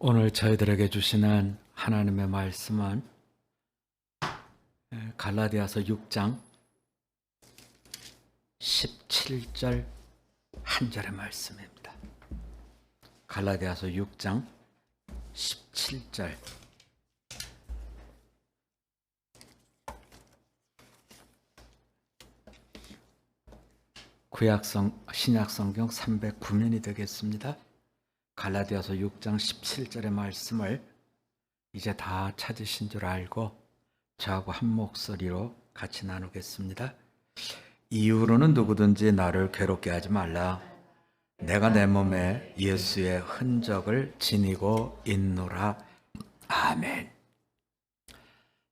오늘 저희들에게 주시는 하나님의 말씀은 갈라디아서 6장 17절 한 절의 말씀입니다. 갈라디아서 6장 17절. 신약성경 309면이 되겠습니다. 갈라디아서 6장 17절의 말씀을 이제 다 찾으신 줄 알고 저하고 한 목소리로 같이 나누겠습니다. 이후로는 누구든지 나를 괴롭게 하지 말라. 내가 내 몸에 예수의 흔적을 지니고 있노라. 아멘.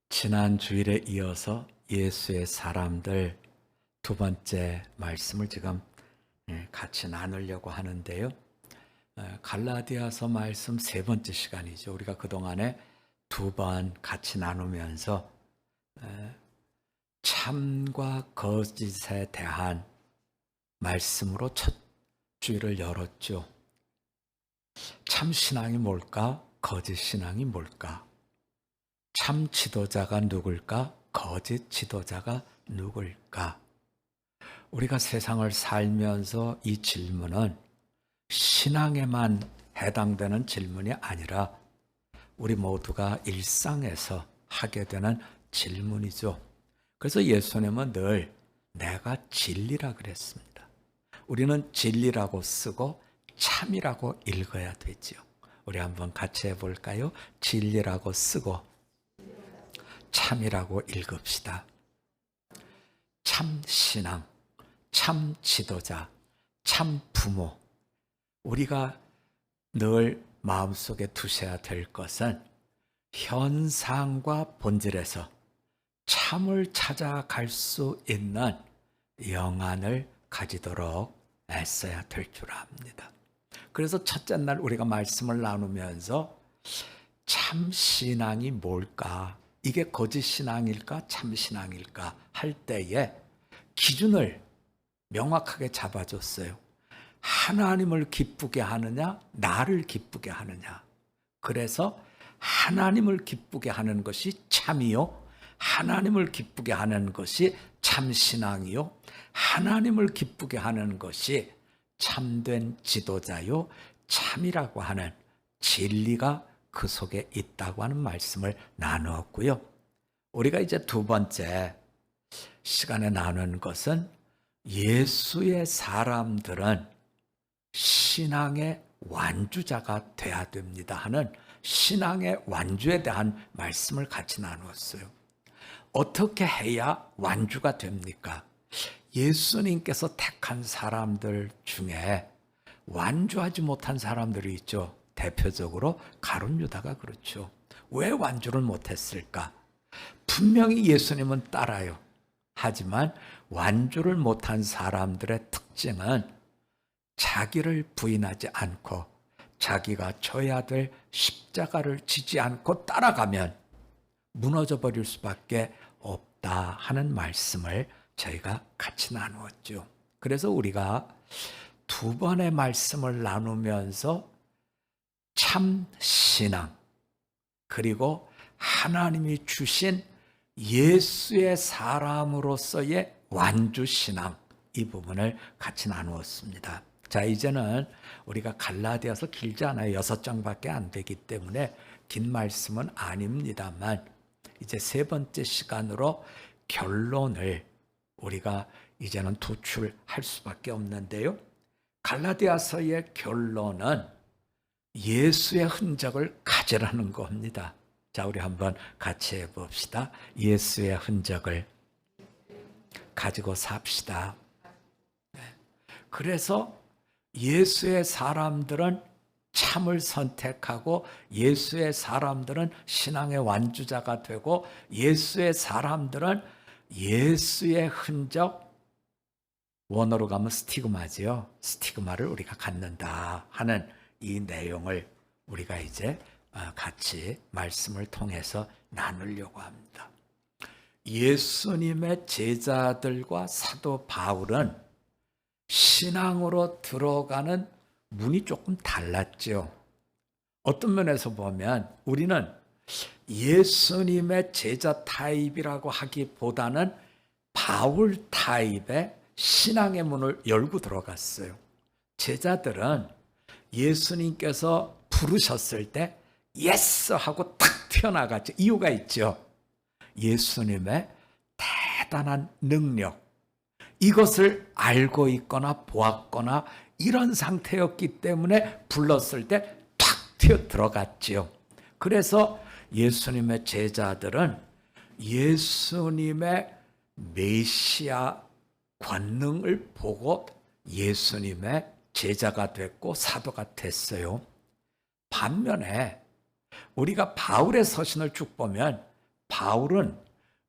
지난 주일에 이어서 예수의 사람들 두 번째 말씀을 지금 같이 나누려고 하는데요. 갈라디아서 말씀 세 번째 시간이죠. 우리가 그동안에 두 번 같이 나누면서 참과 거짓에 대한 말씀으로 첫 주일을 열었죠. 참 신앙이 뭘까? 거짓 신앙이 뭘까? 참 지도자가 누굴까? 거짓 지도자가 누굴까? 우리가 세상을 살면서 이 질문은 신앙에만 해당되는 질문이 아니라 우리 모두가 일상에서 하게 되는 질문이죠. 그래서 예수님은 늘 내가 진리라 그랬습니다. 우리는 진리라고 쓰고 참이라고 읽어야 되죠. 우리 한번 같이 해볼까요? 진리라고 쓰고 참이라고 읽읍시다. 참 신앙, 참 지도자, 참 부모. 우리가 늘 마음속에 두셔야 될 것은 현상과 본질에서 참을 찾아갈 수 있는 영안을 가지도록 애써야 될 줄 압니다. 그래서 첫째 날 우리가 말씀을 나누면서 참 신앙이 뭘까? 이게 거짓 신앙일까? 참 신앙일까? 할 때에 기준을 명확하게 잡아줬어요. 하나님을 기쁘게 하느냐, 나를 기쁘게 하느냐. 그래서 하나님을 기쁘게 하는 것이 참이요, 하나님을 기쁘게 하는 것이 참신앙이요, 하나님을 기쁘게 하는 것이 참된 지도자요, 참이라고 하는 진리가 그 속에 있다고 하는 말씀을 나누었고요. 우리가 이제 두 번째 시간에 나눈 것은 예수의 사람들은 신앙의 완주자가 돼야 됩니다 하는 신앙의 완주에 대한 말씀을 같이 나누었어요. 어떻게 해야 완주가 됩니까? 예수님께서 택한 사람들 중에 완주하지 못한 사람들이 있죠. 대표적으로 가룟 유다가 그렇죠. 왜 완주를 못했을까? 분명히 예수님은 따라요. 하지만 완주를 못한 사람들의 특징은 자기를 부인하지 않고 자기가 져야 될 십자가를 지지 않고 따라가면 무너져 버릴 수밖에 없다 하는 말씀을 저희가 같이 나누었죠. 그래서 우리가 두 번의 말씀을 나누면서 참 신앙 그리고 하나님이 주신 예수의 사람으로서의 완주 신앙 이 부분을 같이 나누었습니다. 자, 이제는 우리가 갈라디아서 길지 않아요. 6장밖에 안 되기 때문에 긴 말씀은 아닙니다만 이제 세 번째 시간으로 결론을 우리가 이제는 도출할 수밖에 없는데요. 갈라디아서의 결론은 예수의 흔적을 가지라는 겁니다. 자, 우리 한번 같이 해봅시다. 예수의 흔적을 가지고 삽시다. 그래서 예수의 사람들은 참을 선택하고 예수의 사람들은 신앙의 완주자가 되고 예수의 사람들은 예수의 흔적, 원어로 가면 스티그마지요. 스티그마를 우리가 갖는다 하는 이 내용을 우리가 이제 같이 말씀을 통해서 나누려고 합니다. 예수님의 제자들과 사도 바울은 신앙으로 들어가는 문이 조금 달랐죠. 어떤 면에서 보면 우리는 예수님의 제자 타입이라고 하기보다는 바울 타입의 신앙의 문을 열고 들어갔어요. 제자들은 예수님께서 부르셨을 때 예스 하고 탁 튀어나갔죠. 이유가 있죠. 예수님의 대단한 능력, 이것을 알고 있거나 보았거나 이런 상태였기 때문에 불렀을 때 탁 튀어 들어갔지요. 그래서 예수님의 제자들은 예수님의 메시아 권능을 보고 예수님의 제자가 됐고 사도가 됐어요. 반면에 우리가 바울의 서신을 쭉 보면 바울은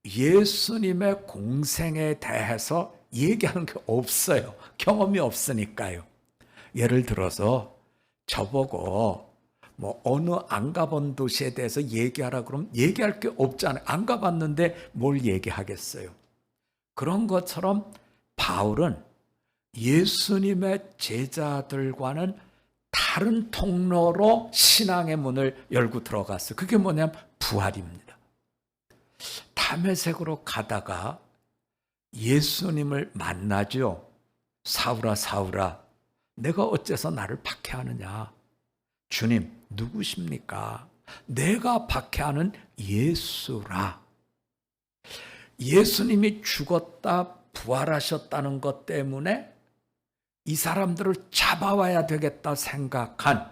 예수님의 공생에 대해서 얘기하는 게 없어요. 경험이 없으니까요. 예를 들어서 저보고 어느 안 가본 도시에 대해서 얘기하라 그러면 얘기할 게 없잖아요. 안 가봤는데 뭘 얘기하겠어요. 그런 것처럼 바울은 예수님의 제자들과는 다른 통로로 신앙의 문을 열고 들어갔어요. 그게 뭐냐면 부활입니다. 다메섹으로 가다가 예수님을 만나죠. 사울아 사울아 내가 어째서 나를 박해하느냐. 주님 누구십니까? 내가 박해하는 예수라. 예수님이 죽었다 부활하셨다는 것 때문에 이 사람들을 잡아와야 되겠다 생각한,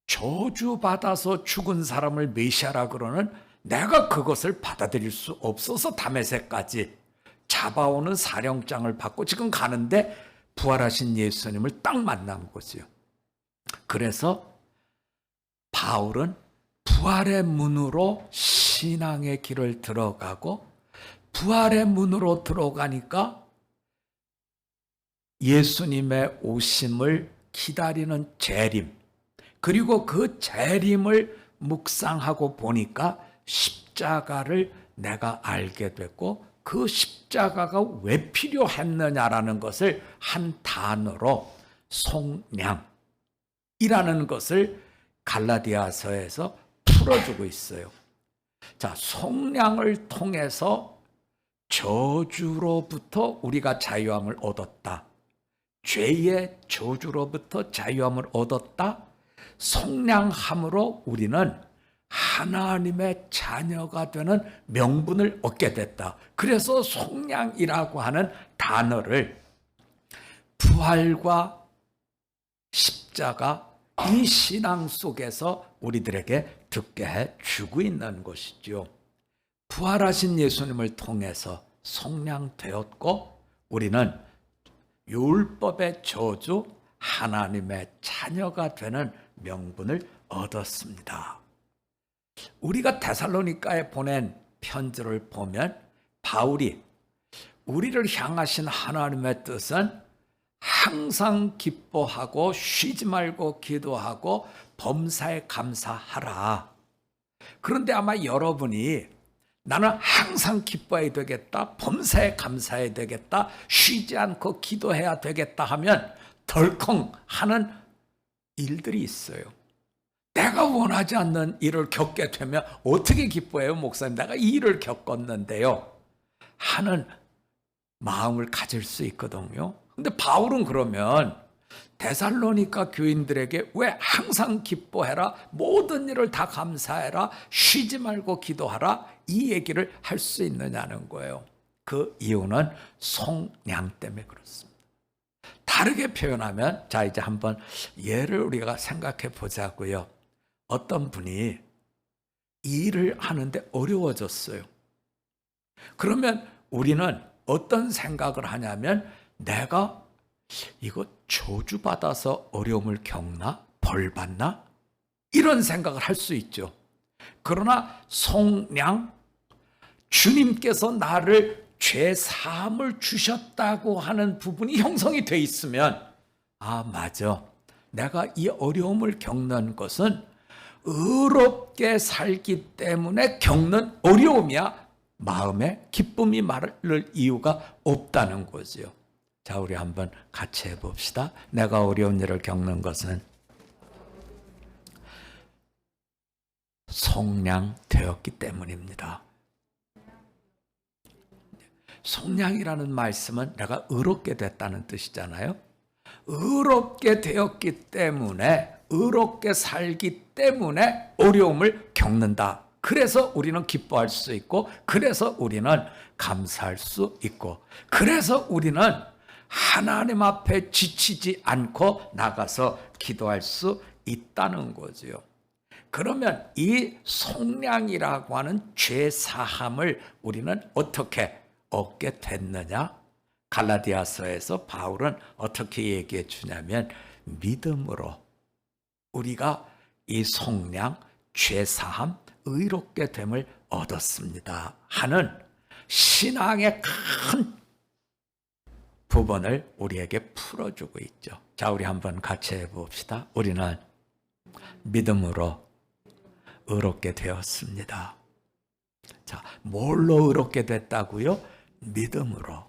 저주받아서 죽은 사람을 메시아라 그러는 내가 그것을 받아들일 수 없어서 다메섹까지 잡아오는 사령장을 받고 지금 가는데 부활하신 예수님을 딱 만난 거지요. 그래서 바울은 부활의 문으로 신앙의 길을 들어가고, 부활의 문으로 들어가니까 예수님의 오심을 기다리는 재림, 그리고 그 재림을 묵상하고 보니까 십자가를 내가 알게 됐고, 그 십자가가 왜 필요했느냐라는 것을 한 단어로 속량이라는 것을 갈라디아서에서 풀어주고 있어요. 자, 속량을 통해서 저주로부터 우리가 자유함을 얻었다. 죄의 저주로부터 자유함을 얻었다. 속량함으로 우리는 하나님의 자녀가 되는 명분을 얻게 됐다. 그래서 속량이라고 하는 단어를 부활과 십자가, 이 신앙 속에서 우리들에게 듣게 해주고 있는 것이죠. 부활하신 예수님을 통해서 속량되었고 우리는 율법의 저주, 하나님의 자녀가 되는 명분을 얻었습니다. 우리가 데살로니가에 보낸 편지를 보면 바울이 우리를 향하신 하나님의 뜻은 항상 기뻐하고 쉬지 말고 기도하고 범사에 감사하라. 그런데 아마 여러분이 나는 항상 기뻐해야 되겠다, 범사에 감사해야 되겠다, 쉬지 않고 기도해야 되겠다 하면 덜컹 하는 일들이 있어요. 내가 원하지 않는 일을 겪게 되면 어떻게 기뻐해요? 목사님, 내가 이 일을 겪었는데요 하는 마음을 가질 수 있거든요. 근데 바울은 그러면 데살로니가 교인들에게 왜 항상 기뻐해라, 모든 일을 다 감사해라, 쉬지 말고 기도하라, 이 얘기를 할 수 있느냐는 거예요. 그 이유는 속량 때문에 그렇습니다. 다르게 표현하면, 자 이제 한번 예를 우리가 생각해 보자고요. 어떤 분이 일을 하는데 어려워졌어요. 그러면 우리는 어떤 생각을 하냐면, 내가 이거 저주받아서 어려움을 겪나? 벌 받나? 이런 생각을 할 수 있죠. 그러나 속량, 주님께서 나를 죄 사함을 주셨다고 하는 부분이 형성이 돼 있으면, 아 맞아, 내가 이 어려움을 겪는 것은 의롭게 살기 때문에 겪는 어려움이야. 마음에 기쁨이 마를 이유가 없다는 거죠. 자, 우리 한번 같이 해봅시다. 내가 어려운 일을 겪는 것은 속량되었기 때문입니다. 속량이라는 말씀은 내가 의롭게 됐다는 뜻이잖아요. 의롭게 되었기 때문에, 의롭게 살기 때문에 어려움을 겪는다. 그래서 우리는 기뻐할 수 있고, 그래서 우리는 감사할 수 있고, 그래서 우리는 하나님 앞에 지치지 않고 나가서 기도할 수 있다는 거죠. 그러면 이 속량이라고 하는 죄 사함을 우리는 어떻게 얻게 됐느냐? 갈라디아서에서 바울은 어떻게 얘기해 주냐면, 믿음으로 우리가 이 속량, 죄 사함, 의롭게 됨을 얻었습니다 하는 신앙의 큰 부분을 우리에게 풀어주고 있죠. 자, 우리 한번 같이 해봅시다. 우리는 믿음으로 의롭게 되었습니다. 자, 뭘로 의롭게 됐다고요? 믿음으로,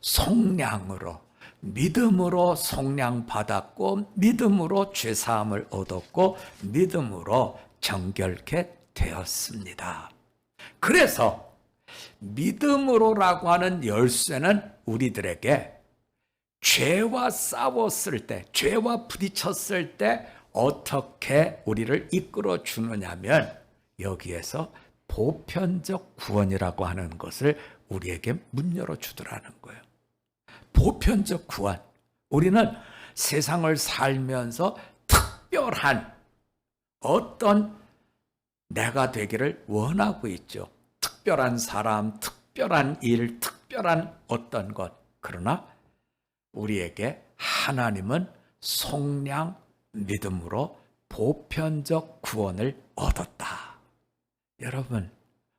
속량으로. 믿음으로 속량 받았고, 믿음으로 죄사함을 얻었고, 믿음으로 정결케 되었습니다. 그래서 믿음으로라고 하는 열쇠는 우리들에게 죄와 싸웠을 때, 죄와 부딪혔을 때 어떻게 우리를 이끌어 주느냐면, 여기에서 보편적 구원이라고 하는 것을 우리에게 문 열어 주더라는 거예요. 보편적 구원. 우리는 세상을 살면서 특별한 어떤 내가 되기를 원하고 있죠. 특별한 사람, 특별한 일, 특별한 어떤 것. 그러나 우리에게 하나님은 속량, 믿음으로 보편적 구원을 얻었다. 여러분,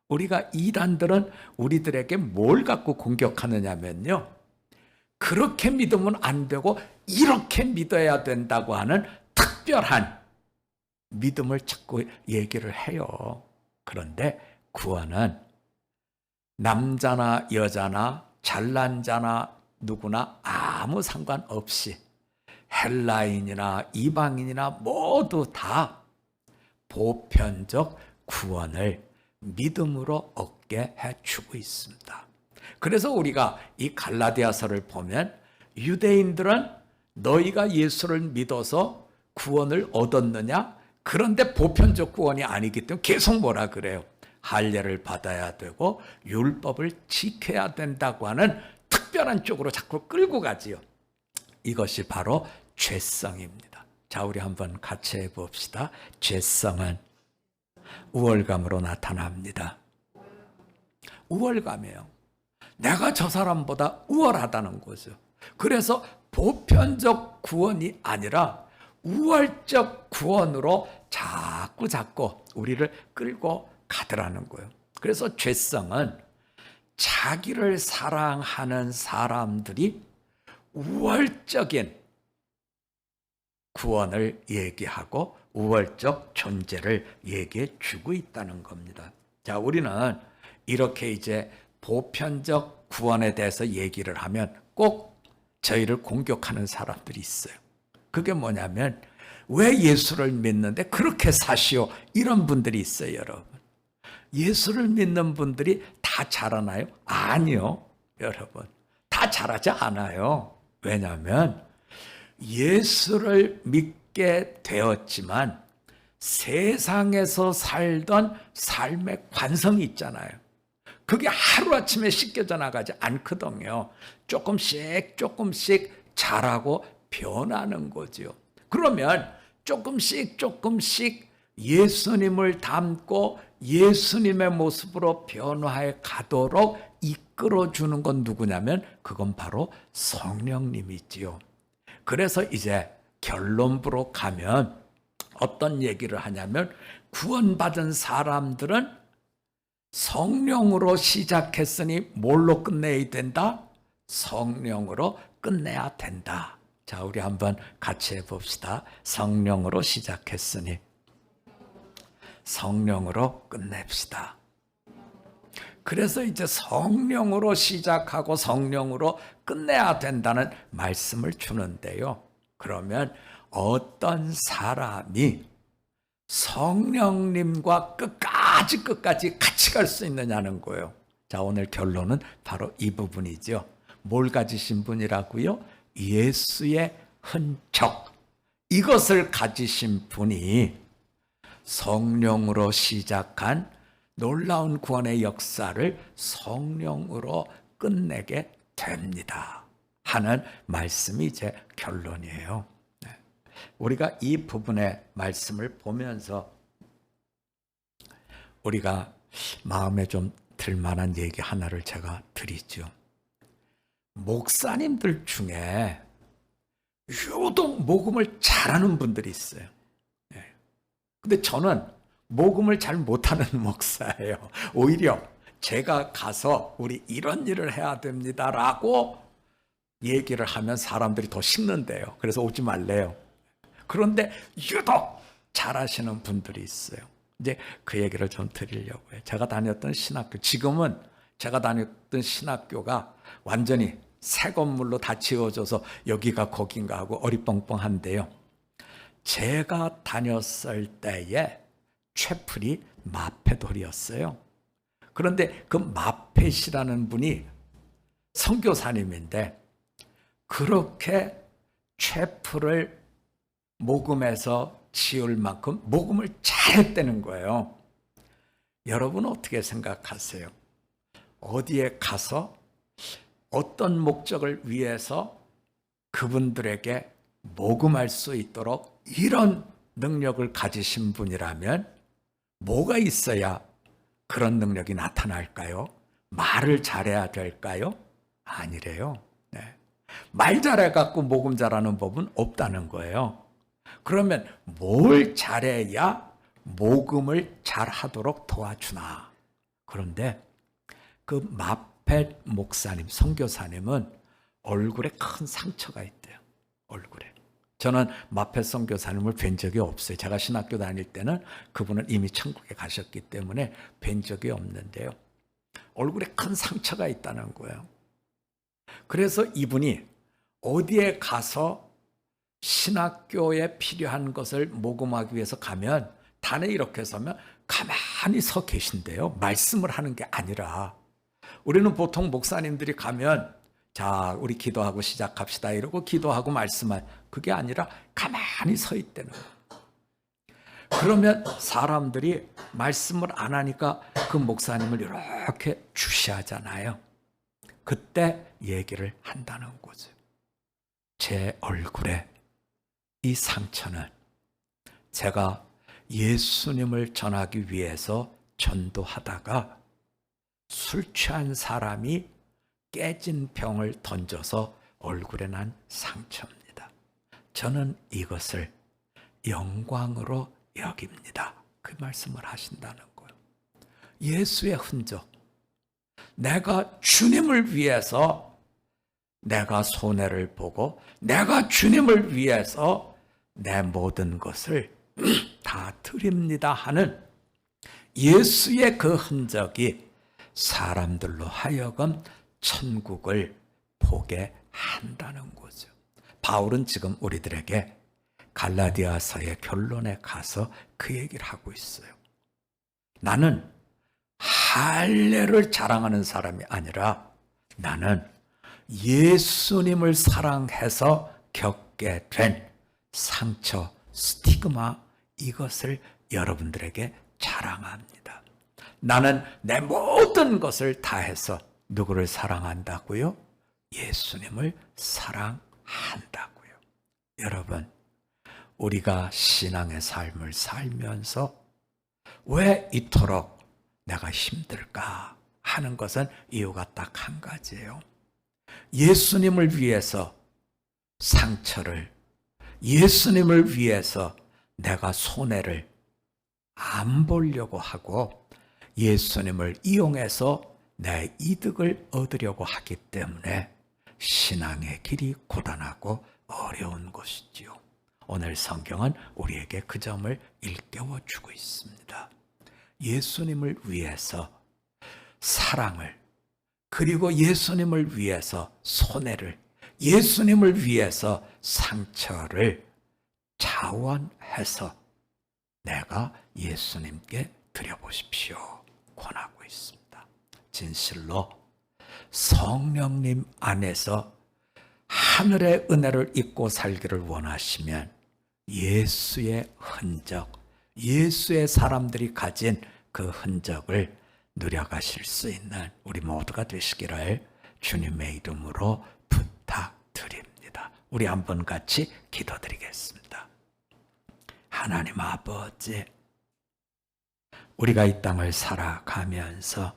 우리가 이단들은 우리들에게 뭘 갖고 공격하느냐면요, 그렇게 믿으면 안 되고 이렇게 믿어야 된다고 하는 특별한 믿음을 자꾸 얘기를 해요. 그런데 구원은 남자나 여자나 잘난 자나 누구나 아무 상관없이 헬라인이나 이방인이나 모두 다 보편적 구원을 믿음으로 얻게 해주고 있습니다. 그래서 우리가 이 갈라디아서를 보면, 유대인들은 너희가 예수를 믿어서 구원을 얻었느냐? 그런데 보편적 구원이 아니기 때문에 계속 뭐라 그래요? 할례를 받아야 되고 율법을 지켜야 된다고 하는 특별한 쪽으로 자꾸 끌고 가지요. 이것이 바로 죄성입니다. 자, 우리 한번 같이 해봅시다. 죄성은 우월감으로 나타납니다. 우월감이에요. 내가 저 사람보다 우월하다는 거죠. 그래서 보편적 구원이 아니라 우월적 구원으로 자꾸 우리를 끌고 가더라는 거예요. 그래서 죄성은 자기를 사랑하는 사람들이 우월적인 구원을 얘기하고 우월적 존재를 얘기해 주고 있다는 겁니다. 자, 우리는 이렇게 이제 보편적 구원에 대해서 얘기를 하면 꼭 저희를 공격하는 사람들이 있어요. 그게 뭐냐면, 왜 예수를 믿는데 그렇게 사시오? 이런 분들이 있어요, 여러분. 예수를 믿는 분들이 다 잘하나요? 아니요, 여러분. 다 잘하지 않아요. 왜냐하면 예수를 믿게 되었지만 세상에서 살던 삶의 관성이 있잖아요. 그게 하루아침에 씻겨져 나가지 않거든요. 조금씩 자라고 변하는 거죠. 그러면 조금씩 예수님을 닮고 예수님의 모습으로 변화해 가도록 이끌어주는 건 누구냐면, 그건 바로 성령님이지요. 그래서 이제 결론부로 가면 어떤 얘기를 하냐면, 구원받은 사람들은 성령으로 시작했으니 뭘로 끝내야 된다? 성령으로 끝내야 된다. 자, 우리 한번 같이 해봅시다. 성령으로 시작했으니 성령으로 끝냅시다. 그래서 이제 성령으로 시작하고 성령으로 끝내야 된다는 말씀을 주는데요. 그러면 어떤 사람이 성령님과 끝까지 같이 갈 수 있느냐는 거예요. 자, 오늘 결론은 바로 이 부분이죠. 뭘 가지신 분이라고요? 예수의 흔적. 이것을 가지신 분이 성령으로 시작한 놀라운 구원의 역사를 성령으로 끝내게 됩니다 하는 말씀이 이제 결론이에요. 우리가 이 부분의 말씀을 보면서 우리가 마음에 좀 들만한 얘기 하나를 제가 드리죠. 목사님들 중에 유독 복음을 잘하는 분들이 있어요. 근데 저는 복음을 잘 못하는 목사예요. 오히려 제가 가서 우리 이런 일을 해야 됩니다라고 얘기를 하면 사람들이 더 식는데요. 그래서 오지 말래요. 그런데 유독 잘하시는 분들이 있어요. 이제 그 얘기를 좀 드리려고 해요. 제가 다녔던 신학교, 지금은 제가 다녔던 신학교가 완전히 새 건물로 다 지어져서 여기가 거긴가 하고 어리뻥뻥한데요. 제가 다녔을 때에 채플이 마페돌이었어요. 그런데 그 마펫이라는 분이 선교사님인데 그렇게 채플을 모금해서 지을 만큼 모금을 잘했다는 거예요. 여러분 어떻게 생각하세요? 어디에 가서 어떤 목적을 위해서 그분들에게 모금할 수 있도록 이런 능력을 가지신 분이라면 뭐가 있어야 그런 능력이 나타날까요? 말을 잘해야 될까요? 아니래요. 말 잘해갖고 모금 잘하는 법은 없다는 거예요. 그러면 뭘 잘해야 모금을 잘하도록 도와주나? 그런데 그 마펫 목사님, 선교사님은 얼굴에 큰 상처가 있대요. 얼굴에. 저는 마펫 선교사님을 뵌 적이 없어요. 제가 신학교 다닐 때는 그분은 이미 천국에 가셨기 때문에 뵌 적이 없는데요. 얼굴에 큰 상처가 있다는 거예요. 그래서 이분이 어디에 가서 신학교에 필요한 것을 모금하기 위해서 가면 단에 이렇게 서면 가만히 서 계신대요. 말씀을 하는 게 아니라. 우리는 보통 목사님들이 가면 자, 우리 기도하고 시작합시다 이러고 기도하고 말씀할, 그게 아니라 가만히 서 있다는 거예요. 그러면 사람들이 말씀을 안 하니까 그 목사님을 이렇게 주시하잖아요. 그때 얘기를 한다는 거죠. 제 얼굴에 이 상처는 제가 예수님을 전하기 위해서 전도하다가 술 취한 사람이 깨진 병을 던져서 얼굴에 난 상처입니다. 저는 이것을 영광으로 여깁니다. 그 말씀을 하신다는 거예요. 예수의 흔적. 내가 주님을 위해서 내가 손해를 보고 내가 주님을 위해서 내 모든 것을 다 드립니다 하는 예수의 그 흔적이 사람들로 하여금 천국을 보게 한다는 거죠. 바울은 지금 우리들에게 갈라디아서의 결론에 가서 그 얘기를 하고 있어요. 나는 할례를 자랑하는 사람이 아니라 나는 예수님을 사랑해서 겪게 된 상처, 스티그마, 이것을 여러분들에게 자랑합니다. 나는 내 모든 것을 다해서 누구를 사랑한다고요? 예수님을 사랑한다고요. 여러분, 우리가 신앙의 삶을 살면서 왜 이토록 내가 힘들까 하는 것은 이유가 딱 한 가지예요. 예수님을 위해서 상처를, 예수님을 위해서 내가 손해를 안 보려고 하고 예수님을 이용해서 내 이득을 얻으려고 하기 때문에 신앙의 길이 고단하고 어려운 것이지요. 오늘 성경은 우리에게 그 점을 일깨워 주고 있습니다. 예수님을 위해서 사랑을, 그리고 예수님을 위해서 손해를, 예수님을 위해서 상처를 자원해서 내가 예수님께 드려보십시오 권하고 있습니다. 진실로 성령님 안에서 하늘의 은혜를 잊고 살기를 원하시면 예수의 흔적, 예수의 사람들이 가진 그 흔적을 누려가실 수 있는 우리 모두가 되시기를 주님의 이름으로 부탁드립니다. 우리 한번 같이 기도드리겠습니다. 하나님 아버지, 우리가 이 땅을 살아가면서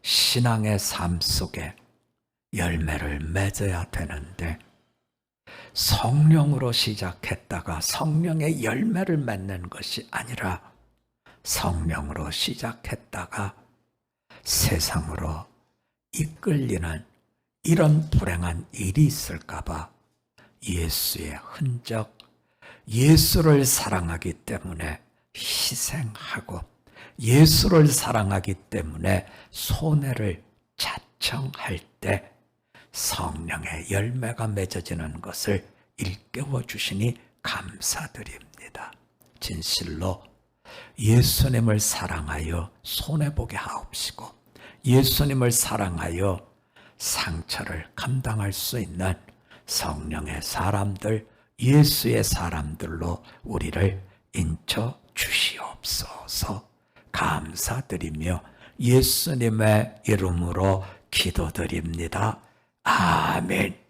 신앙의 삶 속에 열매를 맺어야 되는데 성령으로 시작했다가 성령의 열매를 맺는 것이 아니라 성령으로 시작했다가 세상으로 이끌리는 이런 불행한 일이 있을까 봐 예수의 흔적, 예수를 사랑하기 때문에 희생하고 예수를 사랑하기 때문에 손해를 자청할 때 성령의 열매가 맺어지는 것을 일깨워 주시니 감사드립니다. 진실로 예수님을 사랑하여 손해보게 하옵시고 예수님을 사랑하여 상처를 감당할 수 있는 성령의 사람들, 예수의 사람들로 우리를 인쳐 주시옵소서. 감사드리며 예수님의 이름으로 기도드립니다. 아멘.